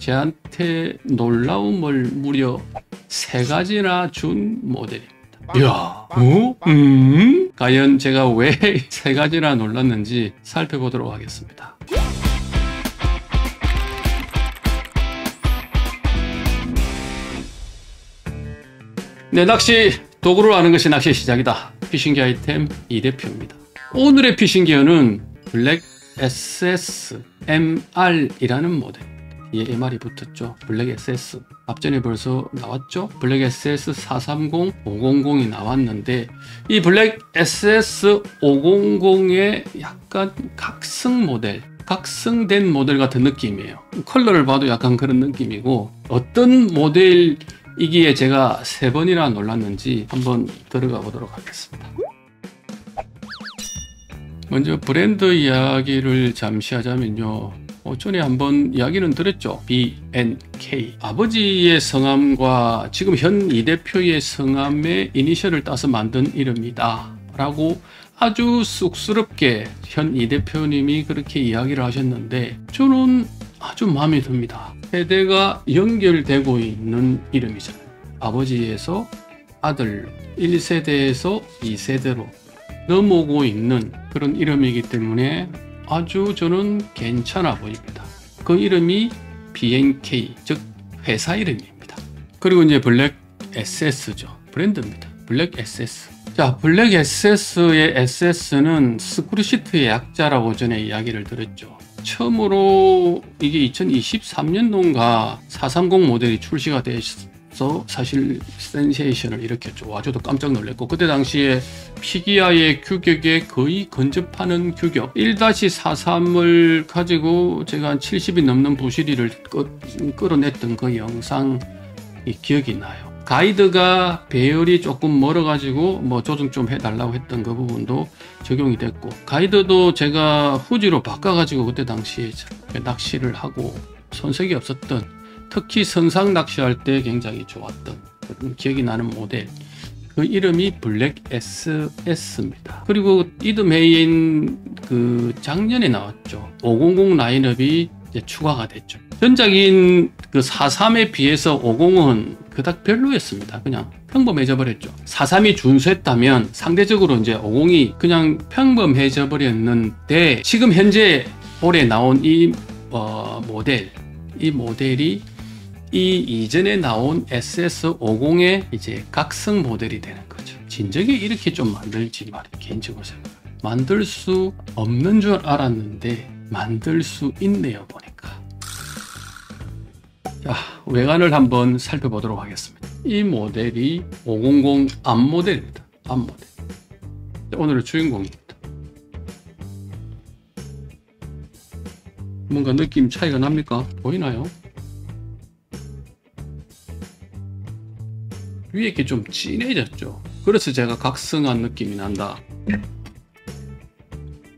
저한테 놀라움을 무려 3가지나 준 모델입니다. 이야, 과연 제가 왜 3가지나 놀랐는지 살펴보도록 하겠습니다. 네, 낚시 도구를 아는 것이 낚시의 시작이다. 피싱기 아이템 이 대표입니다. 오늘의 피싱기어는 블랙 SS MR이라는 모델입니다. 이 MR이 붙었죠. 블랙 SS. 앞전에 벌써 나왔죠. 블랙 SS 430, 500이 나왔는데 이 블랙 SS 500의 약간 각성 모델, 각성된 모델 같은 느낌이에요. 컬러를 봐도 약간 그런 느낌이고, 어떤 모델이기에 제가 3번이나 놀랐는지 한번 들어가 보도록 하겠습니다. 먼저 브랜드 이야기를 잠시 하자면요. 전에 한번 이야기는 드렸죠. BNK. 아버지의 성함과 지금 현 이 대표의 성함의 이니셜을 따서 만든 이름이다 라고 아주 쑥스럽게 현 이 대표님이 그렇게 이야기를 하셨는데, 저는 아주 마음에 듭니다. 세대가 연결되고 있는 이름이잖아요. 아버지에서 아들, 1세대에서 2세대로 넘어오고 있는 그런 이름이기 때문에 아주 저는 괜찮아 보입니다. 그 이름이 BNK, 즉 회사 이름입니다. 그리고 이제 블랙 SS죠. 브랜드입니다. 블랙 SS. 자, 블랙 SS의 SS는 스크루시트의 약자라고 전에 이야기를 드렸죠. 처음으로 이게 2023년도인가 430 모델이 출시가 돼서 사실 센세이션을 일으켰죠. 와, 저도 깜짝 놀랐고, 그때 당시에 피기아의 규격에 거의 근접하는 규격 1-43을 가지고 제가 한 70이 넘는 부시리를 끌어냈던 그 영상이 기억이 나요. 가이드가 배열이 조금 멀어가지고 뭐 조정 좀 해달라고 했던 그 부분도 적용이 됐고, 가이드도 제가 후지로 바꿔가지고 그때 당시에 낚시를 하고 손색이 없었던, 특히 선상 낚시할 때 굉장히 좋았던 그런 기억이 나는 모델, 그 이름이 블랙 SS입니다. 그리고 이듬해인 그 작년에 나왔죠. 500 라인업이 이제 추가가 됐죠. 전작인 그 43에 비해서 50은 그닥 별로였습니다. 그냥 평범해져 버렸죠. 43이 준수했다면 상대적으로 이제 50이 그냥 평범해져 버렸는데, 지금 현재 올해 나온 이 모델, 이 모델이 이 이전에 나온 SS50의 이제 각성 모델이 되는 거죠. 진작에 이렇게 좀 만들지 말이에요. 개인적으로 생각. 만들 수 없는 줄 알았는데 만들 수 있네요, 보니까. 자, 외관을 한번 살펴보도록 하겠습니다. 이 모델이 500 앞 모델입니다. 앞 모델. 오늘의 주인공입니다. 뭔가 느낌 차이가 납니까? 보이나요? 위에 이렇게 좀 진해졌죠. 그래서 제가 각성한 느낌이 난다.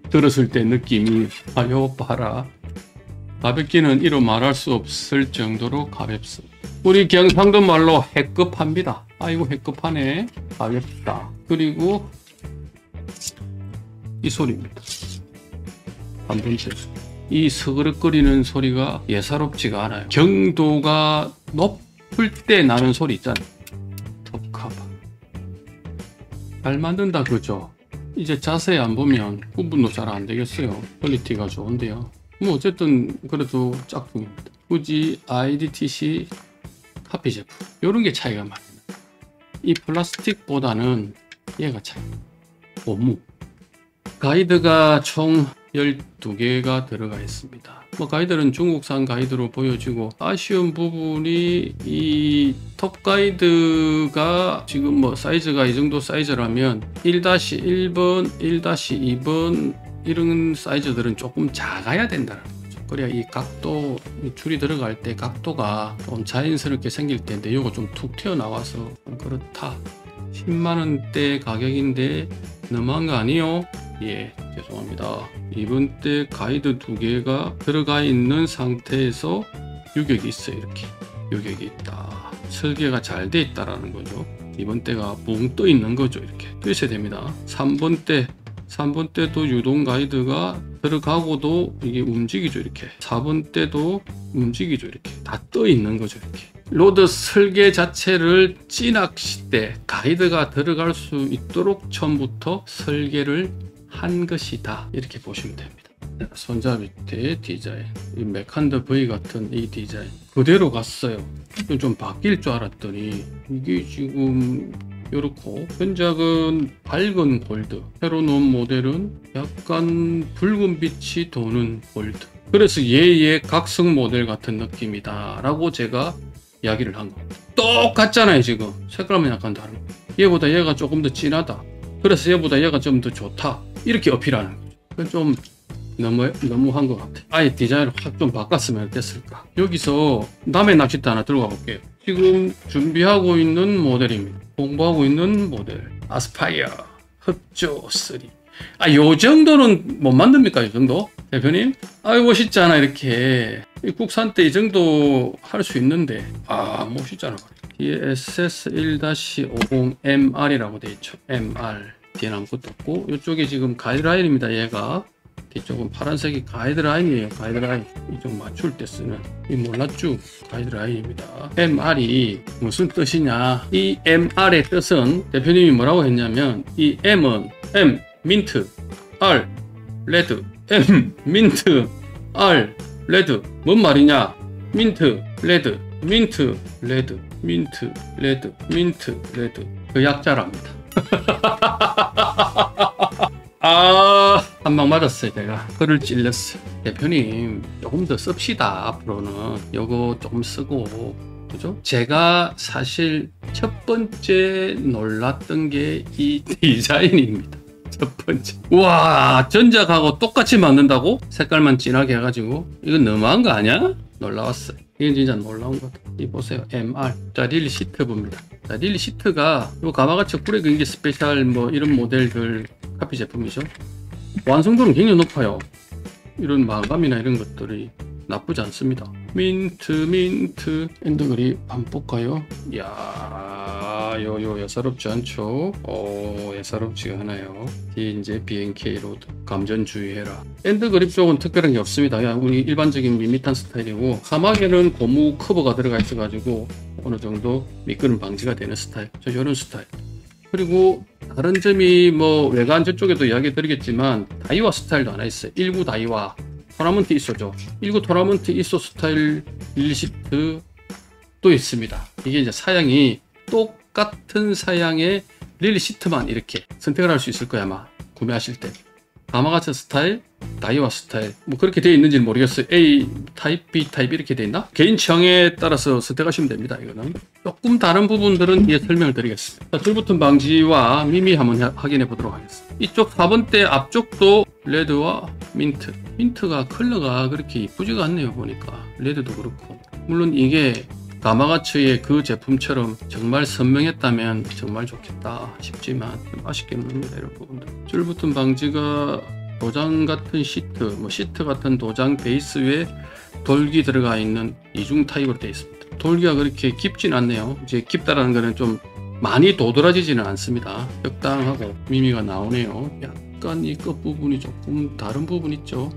들었을 때 느낌이, 요 봐라. 가볍기는 이루 말할 수 없을 정도로 가볍습니다. 우리 경상도 말로 해급합니다. 아이고 해급하네. 가볍다. 그리고 이 소리입니다. 한 번째. 이 서그럭거리는 소리가 예사롭지가 않아요. 경도가 높을 때 나는 소리 있잖아요. 톱카바. 잘 만든다, 그죠? 이제 자세히 안 보면 구분도 잘 안 되겠어요. 퀄리티가 좋은데요. 뭐 어쨌든 그래도 짝퉁입니다. 후지 IDTC 카피 제품. 요런 게 차이가 많이 나요. 이 플라스틱보다는 얘가 차이. 고무. 가이드가 총 12개가 들어가 있습니다. 뭐 가이드는 중국산 가이드로 보여지고, 아쉬운 부분이 이 톱 가이드가 지금 뭐 사이즈가 이 정도 사이즈라면 1-1번, 1-2번 이런 사이즈들은 조금 작아야 된다는 거죠. 그래야 이 각도, 이 줄이 들어갈 때 각도가 좀 자연스럽게 생길 텐데, 이거 좀 툭 튀어나와서 그렇다. 10만원대 가격인데 너무한 거 아니요? 예, 죄송합니다. 이번 때 가이드 2개가 들어가 있는 상태에서 유격이 있어요. 이렇게 유격이 있다. 설계가 잘 돼 있다라는 거죠. 이번 때가 붕 떠 있는 거죠. 이렇게 떠 있어야 됩니다. 3번 때 3번 때도 유동 가이드가 들어가고도 이게 움직이죠. 이렇게 4번 때도 움직이죠. 이렇게 다 떠 있는 거죠. 이렇게 로드 설계 자체를 찌낚싯대 가이드가 들어갈 수 있도록 처음부터 설계를 한 것이다. 이렇게 보시면 됩니다. 손잡이 대 디자인, 이 메칸더 V 같은 이 디자인 그대로 갔어요. 좀 바뀔 줄 알았더니 이게 지금 이렇고, 현작은 밝은 골드, 새로 놓은 모델은 약간 붉은 빛이 도는 골드. 그래서 얘의 각성 모델 같은 느낌이다 라고 제가 이야기를 한 겁니다. 똑같잖아요. 지금 색깔만 약간 다른 거. 얘보다 얘가 조금 더 진하다, 그래서 얘보다 얘가 좀 더 좋다, 이렇게 어필하는 거죠. 그건 좀 너무한 것 같아. 아예 디자인을 확 좀 바꿨으면 어땠을까. 여기서 남의 낚싯대 하나 들고 가볼게요. 지금 준비하고 있는 모델입니다. 공부하고 있는 모델 아스파이어 흡조 3. 요 정도는 못 만듭니까? 이 정도? 대표님? 멋있잖아. 이렇게 국산 때 이 정도 할 수 있는데 멋있잖아. 뒤에 SS1-50MR이라고 돼 있죠. MR 뒤에는 아무것도 없고, 이쪽에 지금 가이드라인입니다. 얘가 뒤쪽은 파란색이 가이드라인이에요. 가이드라인, 이쪽 맞출 때 쓰는 이 몰랐죠? 가이드라인입니다. MR이 무슨 뜻이냐, 이 MR의 뜻은 대표님이 뭐라고 했냐면, 이 M은 M 민트, R 레드, M 민트, R 레드. 뭔 말이냐? 민트 레드, 민트 레드, 민트 레드, 민트 레드. 그 약자랍니다. 한 방 맞았어요. 제가 글을 찔렸어요. 대표님 조금 더 씁시다. 앞으로는 요거 조금 쓰고, 그죠? 제가 사실 첫 번째 놀랐던 게 이 디자인입니다. 첫 번째, 우와, 전작하고 똑같이 만든다고? 색깔만 진하게 해가지고 이건 너무한 거 아니야? 놀라웠어요. 이건 진짜 놀라운 것 같아요. 이 보세요. MR. 자, 릴리 시트부입니다. 자, 릴리 시트가 요 가마같이 구레근기 스페셜 뭐 이런 모델들 카피 제품이죠. 완성도는 굉장히 높아요. 이런 마감이나 이런 것들이 나쁘지 않습니다. 민트 엔드그립 한번 볼까요? 이야, 요 예사롭지 않죠? 예사롭지가 않아요. 뒤에 이제 BNK 로드, 감전 주의해라. 엔드그립 쪽은 특별한 게 없습니다. 그냥 우리 일반적인 밋밋한 스타일이고, 사막에는 고무 커버가 들어가 있어가지고 어느 정도 미끄럼 방지가 되는 스타일. 이런 스타일. 그리고 다른 점이 뭐 외관 저쪽에도 이야기 드리겠지만, 다이와 스타일도 하나 있어요. 19 다이와 토너먼트 ISO죠. 19 토너먼트 ISO 스타일 릴시트도 있습니다. 이게 이제 사양이 똑같은 사양의 릴시트만 이렇게 선택을 할 수 있을 거야, 아마 구매하실 때. 가마같이 스타일, 다이와 스타일, 뭐 그렇게 되어 있는지는 모르겠어요. A 타입, B 타입 이렇게 되어 있나? 개인 취향에 따라서 선택하시면 됩니다. 이거는 조금 다른 부분들은 이에 설명을 드리겠습니다. 자, 줄붙은 방지와 미미 한번 확인해 보도록 하겠습니다. 이쪽 4번대 앞쪽도 레드와 민트가 컬러가 그렇게 이쁘지가 않네요. 보니까 레드도 그렇고. 물론 이게 가마가츠의 그 제품처럼 정말 선명했다면 정말 좋겠다 싶지만 좀 아쉽긴 합니다. 이런 부분들. 줄붙은 방지가 도장 같은 시트, 뭐 시트 같은 도장 베이스 위에 돌기 들어가 있는 이중 타입으로 되어 있습니다. 돌기가 그렇게 깊진 않네요. 이제 깊다라는 거는 좀 많이 도드라지지는 않습니다. 적당하고 미미가 나오네요. 약간 이 끝부분이 조금 다른 부분 있죠.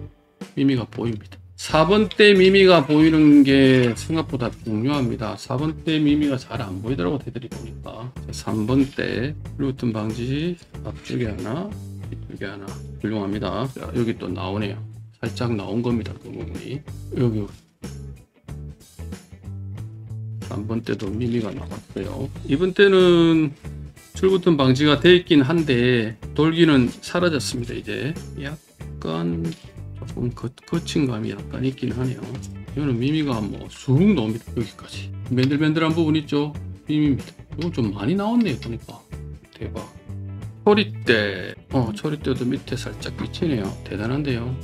미미가 보입니다. 4번대 미미가 보이는 게 생각보다 중요합니다. 4번대 미미가 잘 안 보이더라고, 애들이 보니까. 3번대 줄붙은 방지 앞쪽에 하나, 뒤쪽에 하나. 훌륭합니다. 자, 여기 또 나오네요. 살짝 나온 겁니다. 그 부분이. 여기 3번대도 미미가 나왔어요. 이번 때는 줄붙은 방지가 되어 있긴 한데 돌기는 사라졌습니다. 이제 약간 조금 거친 감이 약간 있긴 하네요. 이거는 미미가 뭐 쑥 나옵니다. 여기까지 맨들맨들한 부분 있죠. 미미입니다. 이건 좀 많이 나왔네요. 보니까 대박. 초리대, 초리대도 밑에 살짝 비치네요. 대단한데요.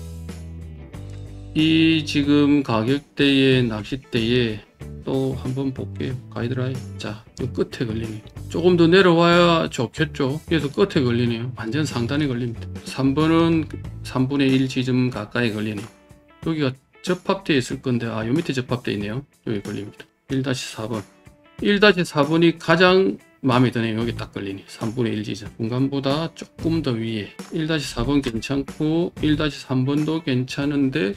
이 지금 가격대의 낚싯대에 또 한번 볼게요. 가이드라인. 자, 이 끝에 걸리네. 조금 더 내려와야 좋겠죠. 그래서 끝에 걸리네요. 완전 상단에 걸립니다. 3번은 3분의 1 지점 가까이 걸리네요. 여기가 접합되어 있을 건데, 요 밑에 접합되어 있네요. 여기 걸립니다. 1-4번. 1-4번이 가장 마음에 드네요. 여기 딱 걸리니 3분의 1 지점. 중간보다 조금 더 위에 1-4번 괜찮고 1-3번도 괜찮은데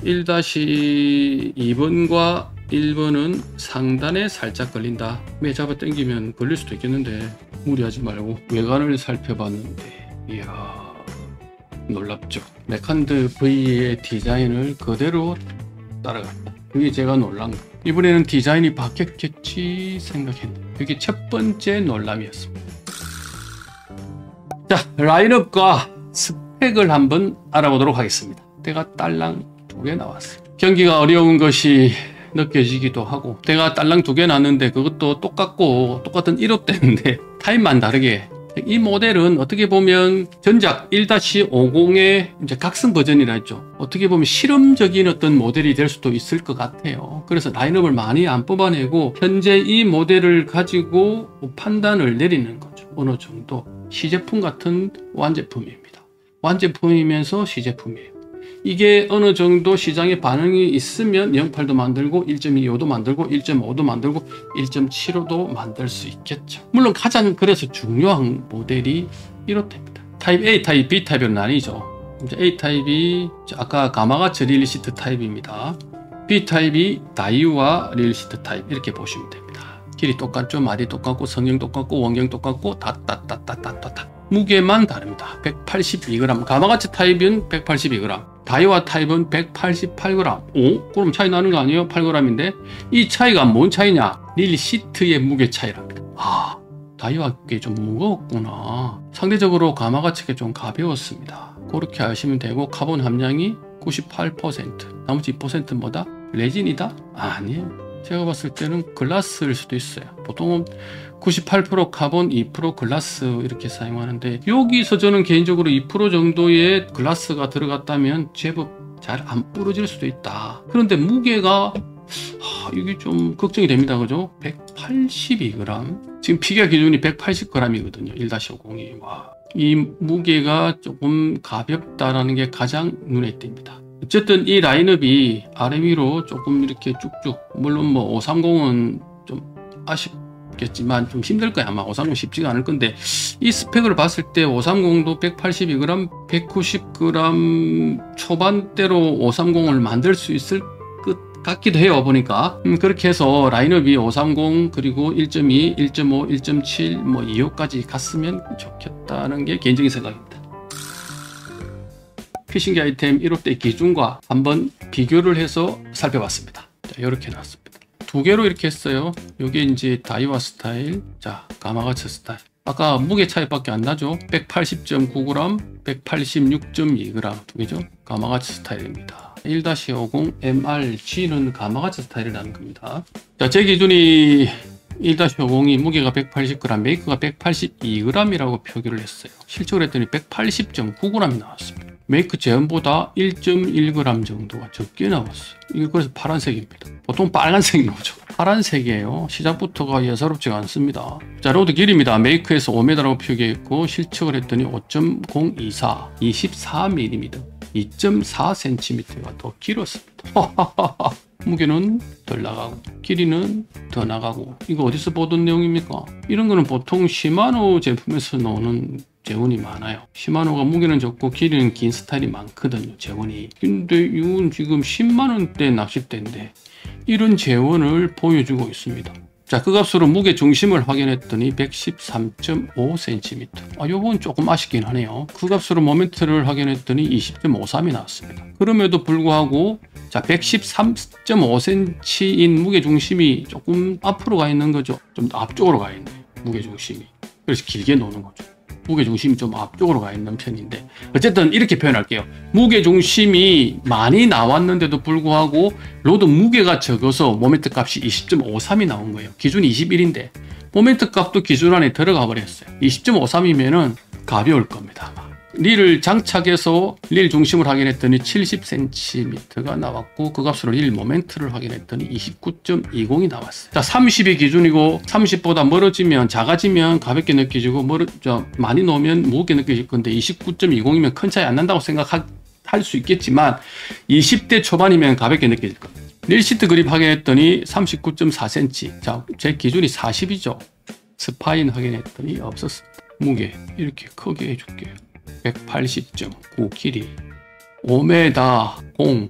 1-2번과 1번은 상단에 살짝 걸린다. 매 잡아 당기면 걸릴 수도 있겠는데 무리하지 말고 외관을 살펴봤는데 이야 놀랍죠. 맥한드 V의 디자인을 그대로 따라간다. 그게 제가 놀란 거. 이번에는 디자인이 바뀌었겠지 생각했는데 그게 첫 번째 놀람이었습니다. 자, 라인업과 스펙을 한번 알아보도록 하겠습니다. 대가 딸랑 2개 나왔어요. 경기가 어려운 것이 느껴지기도 하고, 대가 딸랑 2개 났는데 그것도 똑같고 똑같은 1호대인데 타입만 다르게, 이 모델은 어떻게 보면 전작 1-50의 이제 각성 버전이라 했죠. 어떻게 보면 실험적인 어떤 모델이 될 수도 있을 것 같아요. 그래서 라인업을 많이 안 뽑아내고 현재 이 모델을 가지고 판단을 내리는 거죠. 어느 정도 시제품 같은 완제품입니다. 완제품이면서 시제품이에요. 이게 어느 정도 시장에 반응이 있으면 0.8도 만들고 1.25도 만들고 1.5도 만들고 1.75도 만들 수 있겠죠. 물론 가장 그래서 중요한 모델이 1호대입니다. 타입 A, 타입 B 타입으로 나뉘죠. 이제 A 타입이 아까 가마가츠 릴시트 타입입니다. B 타입이 다이와 릴시트 타입 이렇게 보시면 됩니다. 길이 똑같죠. 마디 똑같고 성형 똑같고 원경 똑같고 다다다다다다. 무게만 다릅니다. 182g. 가마가츠 타입은 182g. 다이와 타입은 188g. 오? 그럼 차이 나는 거 아니에요? 8g인데? 이 차이가 뭔 차이냐? 릴시트의 무게 차이랍니다. 아, 다이와 게 좀 무거웠구나. 상대적으로 가마가츠가 좀 가벼웠습니다. 그렇게 아시면 되고, 카본 함량이 98%. 나머지 2%는 뭐다? 레진이다? 아니에요. 제가 봤을 때는 글라스일 수도 있어요. 보통은 98% 카본, 2% 글라스 이렇게 사용하는데, 여기서 저는 개인적으로 2% 정도의 글라스가 들어갔다면 제법 잘 안 부러질 수도 있다. 그런데 무게가 이게 좀 걱정이 됩니다. 그죠? 182g. 지금 피겨 기준이 180g이거든요. 1-50이. 와. 이 무게가 조금 가볍다라는 게 가장 눈에 띕니다. 어쨌든 이 라인업이 아래 위로 조금 이렇게 쭉쭉, 물론 뭐 530은 좀 아쉽겠지만 좀 힘들 거야. 아마 530 쉽지가 않을 건데, 이 스펙을 봤을 때 530도 182g, 190g 초반대로 530을 만들 수 있을 것 같기도 해요. 보니까 그렇게 해서 라인업이 530 그리고 1.2, 1.5, 1.7, 뭐 2호까지 갔으면 좋겠다는 게 개인적인 생각입니다. 피싱기 아이템 1호대 기준과 한번 비교를 해서 살펴봤습니다. 자, 이렇게 나왔습니다. 2개로 이렇게 했어요. 이게 이제 다이와 스타일, 자, 가마가츠 스타일. 아까 무게 차이밖에 안 나죠. 180.9g, 186.2g 2개죠. 가마가츠 스타일입니다. 1-50 MRG는 가마가츠 스타일이라는 겁니다. 자, 제 기준이 1-50이 무게가 180g, 메이크가 182g이라고 표기를 했어요. 실적을 했더니 180.9g이 나왔습니다. 메이크 제한보다 1.1g 정도가 적게 나왔어요. 이거 그래서 파란색입니다. 보통 빨간색이 나오죠. 파란색이에요. 시작부터가 예사롭지가 않습니다. 자, 로드 길이입니다. 메이크에서 5m라고 표기했고 실측을 했더니 5.024, 24mm, 2.4cm가 더 길었습니다. 무게는 덜 나가고 길이는 더 나가고, 이거 어디서 보던 내용입니까? 이런 거는 보통 시마노 제품에서 나오는 재원이 많아요. 시마노가 무게는 적고 길이는 긴 스타일이 많거든요. 재원이. 근데 이건 지금 10만원대 낚싯대인데 이런 재원을 보여주고 있습니다. 자, 그 값으로 무게 중심을 확인했더니 113.5cm. 요건 조금 아쉽긴 하네요. 그 값으로 모멘트를 확인했더니 20.53이 나왔습니다. 그럼에도 불구하고 자, 113.5cm인 무게 중심이 조금 앞으로 가 있는 거죠. 좀 앞쪽으로 가 있네요. 무게 중심이. 그래서 길게 노는 거죠. 무게중심이 좀 앞쪽으로 가 있는 편인데, 어쨌든 이렇게 표현할게요. 무게중심이 많이 나왔는데도 불구하고 로드 무게가 적어서 모멘트 값이 20.53이 나온 거예요. 기준이 21인데 모멘트 값도 기준 안에 들어가 버렸어요. 20.53이면은 가벼울 겁니다. 릴을 장착해서 릴 중심을 확인했더니 70cm가 나왔고, 그 값으로 릴 모멘트를 확인했더니 29.20이 나왔어요. 자, 30이 기준이고 30보다 멀어지면, 작아지면 가볍게 느껴지고 많이 놓으면 무겁게 느껴질 건데 29.20이면 큰 차이 안 난다고 생각할 수 있겠지만 20대 초반이면 가볍게 느껴질 겁니다. 릴 시트 그립 확인했더니 39.4cm. 자, 제 기준이 40이죠. 스파인 확인했더니 없었습니다. 무게 이렇게 크게 해줄게요. 180.9 길이 5m 0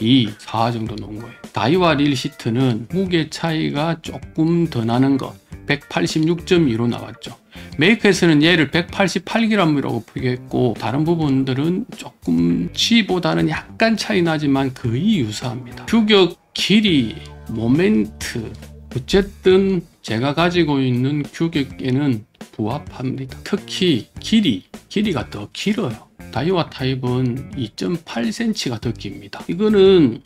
2, 4 정도 놓은 거예요. 다이와 릴 시트는 무게 차이가 조금 더 나는 것 186.2로 나왔죠. 메이커에서는 얘를 188g이라고 표기했고 다른 부분들은 조금 G보다는 약간 차이 나지만 거의 유사합니다. 규격, 길이, 모멘트 어쨌든 제가 가지고 있는 규격에는 부합합니다. 특히 길이가 더 길어요. 다이와 타입은 2.8cm가 더 깁니다. 이거는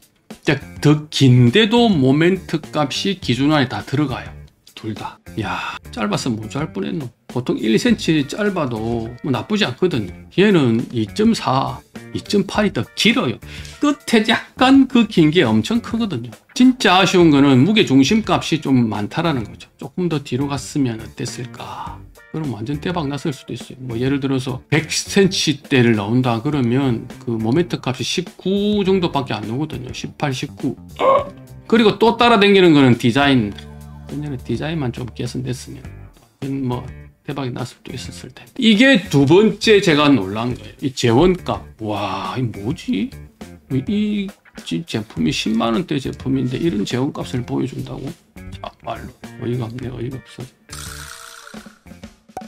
더 긴데도 모멘트 값이 기준 안에 다 들어가요. 둘 다. 야, 짧아서 모자랄 뻔했노. 보통 1cm 짧아도 뭐 나쁘지 않거든요. 얘는 2.4, 2.8이 더 길어요. 끝에 약간 그 긴 게 엄청 크거든요. 진짜 아쉬운 거는 무게 중심 값이 좀 많다라는 거죠. 조금 더 뒤로 갔으면 어땠을까. 그럼 완전 대박 났을 수도 있어요. 뭐 예를 들어서 100cm대를 나온다 그러면 그 모멘트 값이 19 정도밖에 안 나오거든요. 18, 19. 그리고 또 따라다니는 거는 디자인. 그냥 디자인만 좀 개선됐으면 뭐 대박이 났을 수도 있었을 텐데. 이게 두 번째 제가 놀란 거예요. 이 재원값. 와, 이 뭐지? 이 제품이 10만 원대 제품인데 이런 재원값을 보여준다고? 정말로 어이가 없네. 어이가 없어.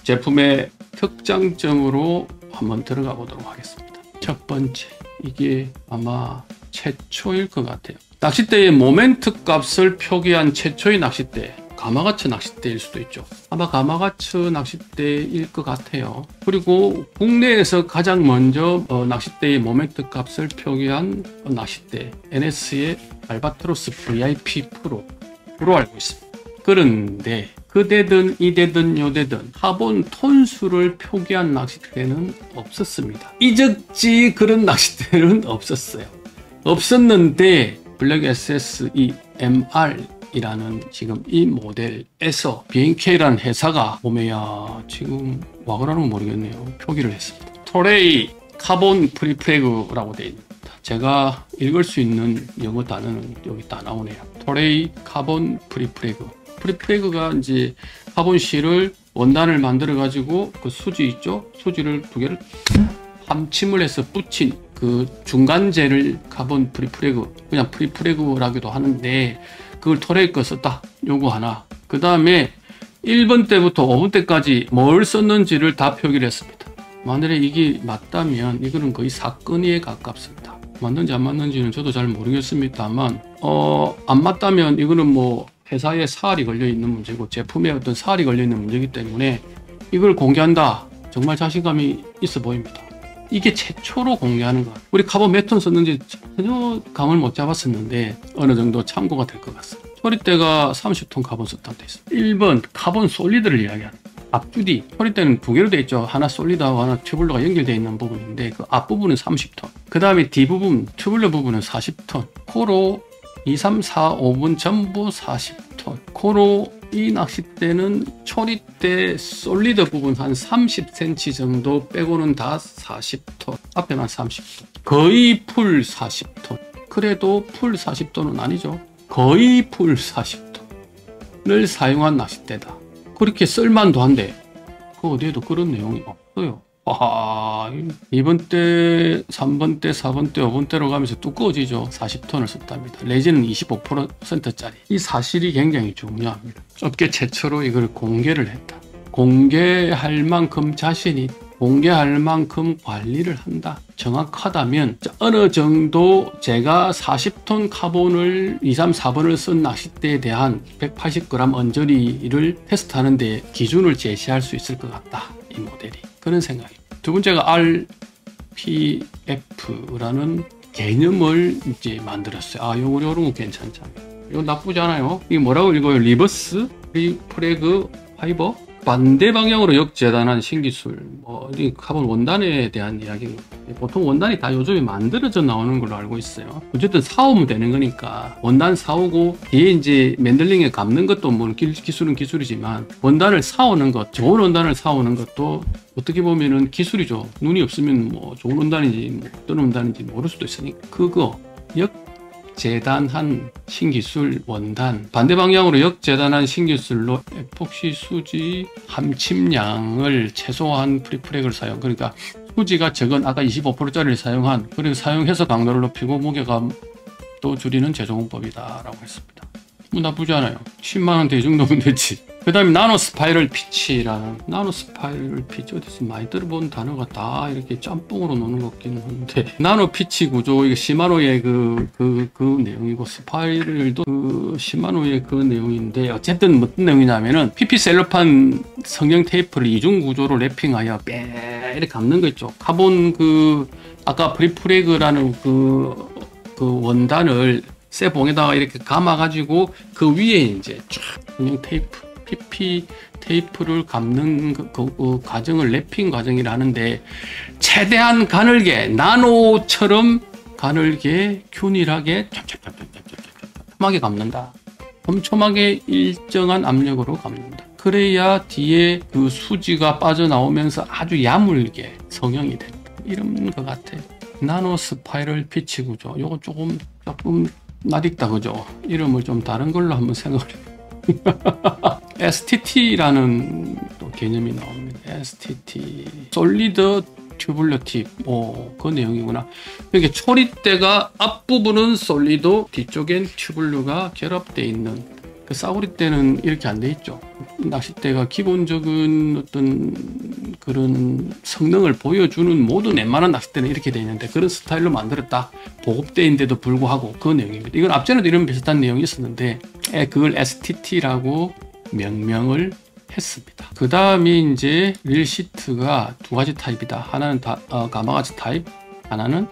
제품의 특장점으로 한번 들어가 보도록 하겠습니다. 첫 번째, 이게 아마 최초일 것 같아요. 낚싯대의 모멘트 값을 표기한 최초의 낚싯대, 가마가츠 낚싯대일 수도 있죠. 아마 가마가츠 낚싯대일 것 같아요. 그리고 국내에서 가장 먼저 낚싯대의 모멘트 값을 표기한 낚싯대, NS의 알바트로스 VIP 프로로 알고 있습니다. 그런데 그대든 이대든 요대든 카본 톤수를 표기한 낚싯대는 없었습니다. 이적지 그런 낚싯대는 없었어요. 없었는데 블랙 SSE MR 이라는 지금 이 모델에서 BNK라는 회사가 보면 지금 와 그러는 건 모르겠네요. 표기를 했습니다. 토레이 카본 프리프레그라고 되어 있습니다. 제가 읽을 수 있는 영어 단어는 여기 다 나오네요. 토레이 카본 프리프레그. 프리프레그가 이제 카본 실을 원단을 만들어 가지고 그 수지 있죠? 수지를 두 개를 함침을 해서 붙인 그 중간재를 카본 프리프레그, 그냥 프리프레그라기도 하는데 그걸 토레이 거 썼다. 요거 하나. 그 다음에 1번 때부터 5번 때까지 뭘 썼는지를 다 표기를 했습니다. 만약에 이게 맞다면 이거는 거의 사건에 가깝습니다. 맞는지 안 맞는지는 저도 잘 모르겠습니다만 안 맞다면 이거는 뭐 회사에 사활이 걸려 있는 문제고 제품에 어떤 사활이 걸려 있는 문제이기 때문에 이걸 공개한다. 정말 자신감이 있어 보입니다. 이게 최초로 공개하는 것. 우리 카본 몇 톤 썼는지 전혀 감을 못 잡았었는데 어느 정도 참고가 될 것 같습니다. 소리대가 30톤 카본 썼다고 되어 있습니다. 1번 카본 솔리드를 이야기하는 앞주디. 소리대는 두 개로 되어 있죠. 하나 솔리드하고 하나 튜블러가 연결되어 있는 부분인데 그 앞부분은 30톤. 그 다음에 뒷부분 튜블러 부분은 40톤. 코로 2, 3, 4, 5분 전부 40톤. 코로 이 낚싯대는 초리대 솔리드 부분 한 30cm 정도 빼고는 다 40톤. 앞에만 30톤. 거의 풀 40톤. 그래도 풀 40톤은 아니죠. 거의 풀 40톤을 사용한 낚싯대다. 그렇게 쓸만도 한데 그 어디에도 그런 내용이 없어요. 와, 2번 때, 3번 때, 4번 때, 5번 때로 가면서 두꺼워지죠. 40톤을 썼답니다. 레진은 25%짜리. 이 사실이 굉장히 중요합니다. 업계 최초로 이걸 공개를 했다. 공개할 만큼 자신이 공개할 만큼 관리를 한다. 정확하다면 어느 정도 제가 40톤 카본을 2, 3, 4번을 쓴 낚싯대에 대한 180g 언저리를 테스트하는 데 기준을 제시할 수 있을 것 같다. 이 모델이. 그런 생각입니다. 두 번째가 RPF라는 개념을 이제 만들었어요. 아, 요런 거 괜찮잖아요. 이거 나쁘지 않아요. 이게 뭐라고 읽어요? 리버스 프레그 파이버? 반대 방향으로 역재단한 신기술. 이 카본 원단에 대한 이야기입니다. 보통 원단이 다 요즘에 만들어져 나오는 걸로 알고 있어요. 어쨌든 사오면 되는 거니까 원단 사오고 뒤에 이제 맨들링에 감는 것도 뭐 기술은 기술이지만 원단을 사오는 것, 좋은 원단을 사오는 것도 어떻게 보면은 기술이죠. 눈이 없으면 뭐 좋은 원단인지 뭐 어떤 원단인지 모를 수도 있으니까 그거 역재단한 신기술 원단, 반대 방향으로 역재단한 신기술로 에폭시 수지 함침량을 최소화한 프리프렉을 사용. 그러니까 수지가 적은 아까 25%짜리를 사용한, 그리고 사용해서 강도를 높이고 무게감도 줄이는 제조공법이다 라고 했습니다. 뭐 나쁘지 않아요. 10만원대 이 정도면 됐지. 그 다음에 나노 스파이럴 피치라는, 나노 스파이럴 피치 어디서 많이 들어본 단어가 다 이렇게 짬뽕으로 노는 것 같긴 한데, 나노 피치 구조, 이거 시마노의 그 내용이고, 스파이럴도 그 시마노의 그 내용인데, 어쨌든 어떤 내용이냐면은 PP 셀로판 성형 테이프를 이중 구조로 랩핑하여 빼 이렇게 감는 거 있죠. 카본 아까 프리프레그라는 그 원단을 쇠봉에다가 이렇게 감아가지고 그 위에 이제 쫙 그냥 테이프, PP 테이프를 감는 그 과정을 랩핑 과정이라는데, 최대한 가늘게, 나노처럼 가늘게 균일하게 촘촘하게 감는다. 촘촘하게 일정한 압력으로 감는다. 그래야 뒤에 그 수지가 빠져나오면서 아주 야물게 성형이 된다. 이런 것 같아. 나노 스파이럴 피치 구조. 요거 조금 낯익다, 그죠? 이름을 좀 다른 걸로 한번 생각을 해볼게요. STT라는 또 개념이 나옵니다. STT. 솔리드 튜블러 팁. 그 내용이구나. 이게 초리대가 앞부분은 솔리드, 뒤쪽엔 튜블러가 결합되어 있는, 그 싸구리 때는 이렇게 안 돼 있죠. 낚싯대가 기본적인 어떤 그런 성능을 보여주는 모든 웬만한 낚싯대는 이렇게 돼 있는데, 그런 스타일로 만들었다. 보급대인데도 불구하고 그 내용입니다. 이건 앞전에도 이런 비슷한 내용이 있었는데, 그걸 STT라고 명명을 했습니다. 그 다음에 이제 릴시트가 두 가지 타입이다. 하나는 가마가치 타입, 하나는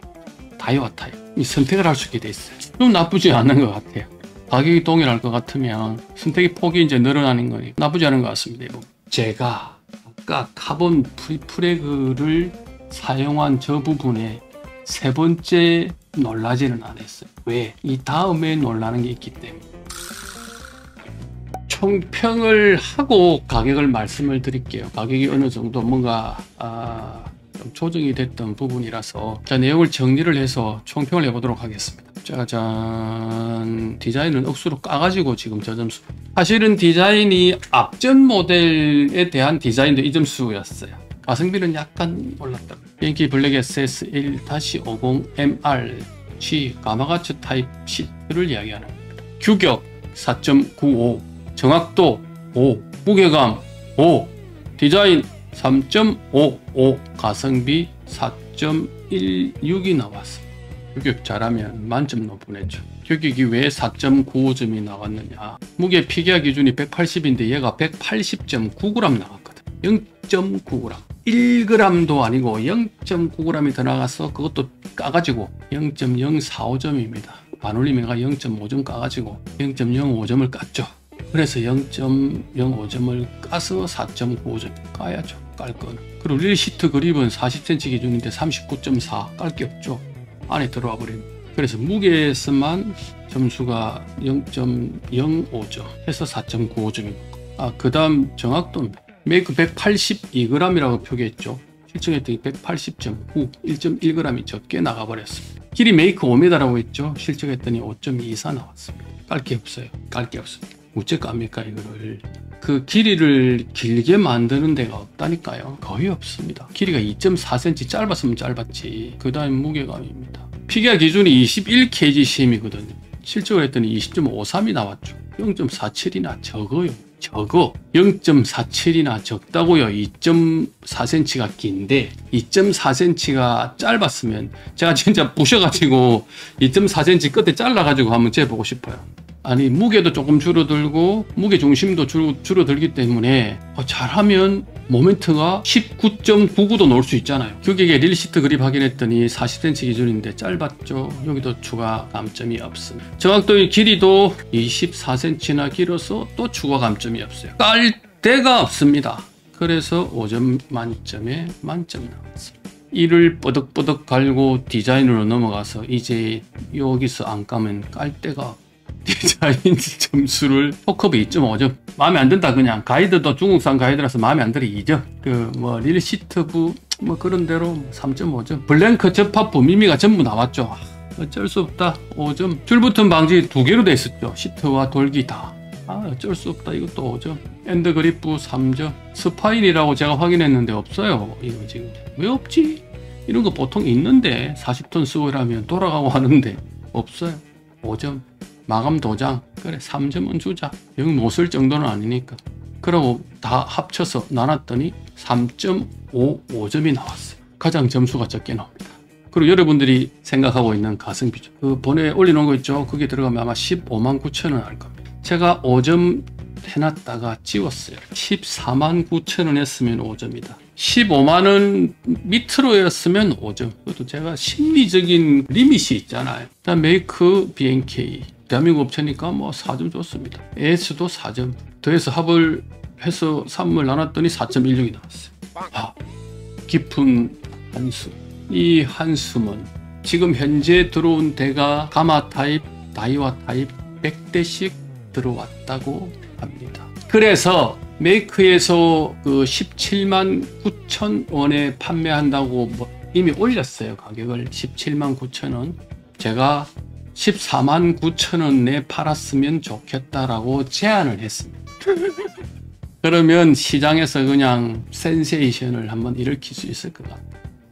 다이와 타입. 이 선택을 할 수 있게 돼 있어요. 좀 나쁘지 않은 것 같아요. 가격이 동일할 것 같으면 선택의 폭이 이제 늘어나는 거니 나쁘지 않은 것 같습니다. 제가 아까 카본 프리프레그를 사용한 저 부분에 세 번째 놀라지는 않았어요. 왜? 이 다음에 놀라는 게 있기 때문에. 총평을 하고 가격을 말씀을 드릴게요. 가격이 어느 정도 뭔가 좀 조정이 됐던 부분이라서, 자, 내용을 정리를 해서 총평을 해보도록 하겠습니다. 짜잔. 디자인은 억수로 까가지고 지금 저 점수. 사실은 디자인이 앞전 모델에 대한 디자인도 이 점수였어요. 가성비는 약간 올랐다. 비행기 블랙 SS 1-50MR G 가마가츠 타입 시트를 이야기하는 겁니다. 규격 4.95, 정확도 5, 무게감 5, 디자인 3.55, 가성비 4.16이 나왔습니다. 규격 잘하면 만점 높으냈죠. 규격이 왜 4.95점이 나왔느냐. 무게 피기하 기준이 180인데 얘가 180.9g 나왔거든. 0.9g. 1g도 아니고 0.9g이 더 나가서 그것도 까가지고 0.045점입니다. 반올림해가 0.5점 까가지고 0.05점을 깠죠. 그래서 0.05점을 까서 4.95점 까야죠. 깔 거는. 그리고 릴시트 그립은 40cm 기준인데 39.4 깔 게 없죠. 안에 들어와 버립니다. 그래서 무게에서만 점수가 0.05점 해서 4.95점입니다. 그 다음 정확도입니다. 메이크 182g이라고 표기했죠. 실증했더니 180.9, 1.1g이 적게 나가버렸습니다. 길이 메이크 5m라고 했죠. 실증했더니 5.24 나왔습니다. 깔 게 없어요. 깔 게 없습니다. 어째 깝니까 이거를. 그 길이를 길게 만드는 데가 없다니까요. 거의 없습니다. 길이가 2.4cm 짧았으면 짧았지. 그 다음 무게감입니다. 피기하 기준이 21kgcm이거든요. 실적을 했더니 20.53이 나왔죠. 0.47이나 적어요. 적어. 0.47이나 적다고요. 2.4cm가 긴데 2.4cm가 짧았으면 제가 진짜 부셔가지고 2.4cm 끝에 잘라가지고 한번 재보고 싶어요. 아니, 무게도 조금 줄어들고 무게 중심도 줄어들기 때문에 잘하면 모멘트가 19.99도 넣을 수 있잖아요. 규격에 릴시트 그립 확인했더니 40cm 기준인데 짧았죠. 여기도 추가 감점이 없습니다. 정확도의 길이도 24cm나 길어서 또 추가 감점이 없어요. 깔 데가 없습니다. 그래서 5점 만점에 만점 나왔습니다. 이를 뻐덕뻐덕 갈고 디자인으로 넘어가서 이제 여기서 안 까면 깔 데가 없어요. 디자인 점수를 포커브 2.5점. 마음에 안 든다. 그냥 가이드도 중국산 가이드라서 마음에 안 들어 2점. 릴시트부 그런 대로 3.5점. 블랭크 접합부 미미가 전부 나왔죠. 어쩔 수 없다. 5점. 줄부튼 방지 2개로 돼 있었죠. 시트와 돌기 다. 어쩔 수 없다. 이것도 5점. 엔드 그리프 3점. 스파인이라고 제가 확인했는데 없어요. 이거 지금 왜 없지? 이런 거 보통 있는데 40톤 수거라면 돌아가고 하는데 없어요. 5점. 마감 도장. 그래 3점은 주자. 여기 못 쓸 정도는 아니니까. 그러고 다 합쳐서 나눴더니 3.55점이 나왔어요. 가장 점수가 적게 나옵니다. 그리고 여러분들이 생각하고 있는 가성비죠. 그 번에 올려놓은 거 있죠. 그게 들어가면 아마 159,000원 할 겁니다. 제가 5점 해놨다가 지웠어요. 149,000원 했으면 5점이다. 15만원 밑으로였으면 5점. 그것도 제가 심리적인 리밋이 있잖아요. 메이크 B&K 대한민국 업체니까 뭐 4점 줬습니다. AS도 4점. 더해서 합을 해서 3을 나눴더니 4.16이 나왔어요. 깊은 한숨. 이 한숨은 지금 현재 들어온 대가 가마 타입, 다이와 타입 100대씩 들어왔다고 합니다. 그래서 메이크에서 그 17만 9천 원에 판매한다고 뭐 이미 올렸어요. 가격을 17만 9천 원. 제가 14만 9천 원에 팔았으면 좋겠다라고 제안을 했습니다. 그러면 시장에서 그냥 센세이션을 한번 일으킬 수 있을 것 같아요.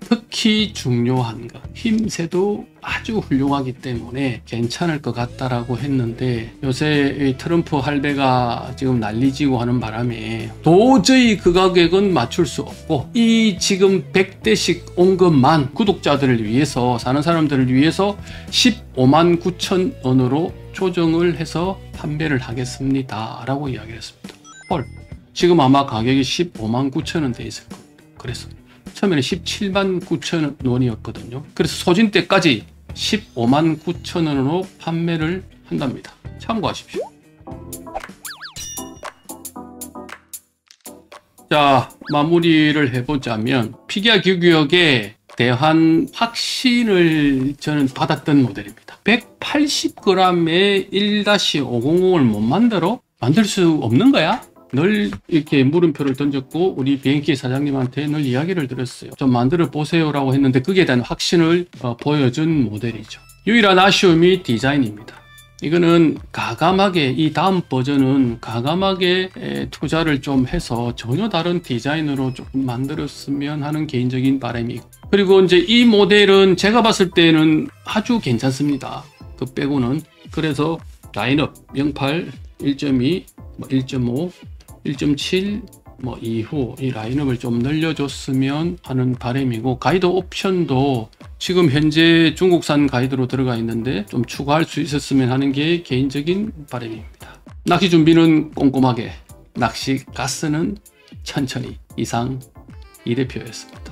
특히 중요한 것, 힘새도 아주 훌륭하기 때문에 괜찮을 것 같다라고 했는데 요새 트럼프 할배가 지금 난리지고 하는 바람에 도저히 그 가격은 맞출 수 없고 이 지금 100대씩 온 것만 구독자들을 위해서 사는 사람들을 위해서 15만 9천 원으로 조정을 해서 판매를 하겠습니다 라고 이야기를 했습니다. 헐, 지금 아마 가격이 15만 9천 원 돼 있을 겁니다. 그래서 처음에는 17만 9천 원이었거든요. 그래서 소진때까지 15만 9천 원으로 판매를 한답니다. 참고하십시오. 자, 마무리를 해보자면 피기아 기구역에 대한 확신을 저는 받았던 모델입니다. 180g에 1-500을 못 만들 수 없는 거야? 늘 이렇게 물음표를 던졌고 우리 B&K 사장님한테 늘 이야기를 드렸어요. 좀 만들어 보세요라고 했는데 거기에 대한 확신을 보여준 모델이죠. 유일한 아쉬움이 디자인입니다. 이거는 가감하게 이 다음 버전은 가감하게 투자를 좀 해서 전혀 다른 디자인으로 조금 만들었으면 하는 개인적인 바람이 있고, 그리고 이제 이 모델은 제가 봤을 때는 아주 괜찮습니다. 그 빼고는. 그래서 라인업 08, 1.2, 1.5, 1.7 이후 이 라인업을 좀 늘려줬으면 하는 바람이고, 가이드 옵션도 지금 현재 중국산 가이드로 들어가 있는데 좀 추가할 수 있었으면 하는 게 개인적인 바람입니다. 낚시 준비는 꼼꼼하게, 낚시 가스는 천천히. 이상 이 대표였습니다.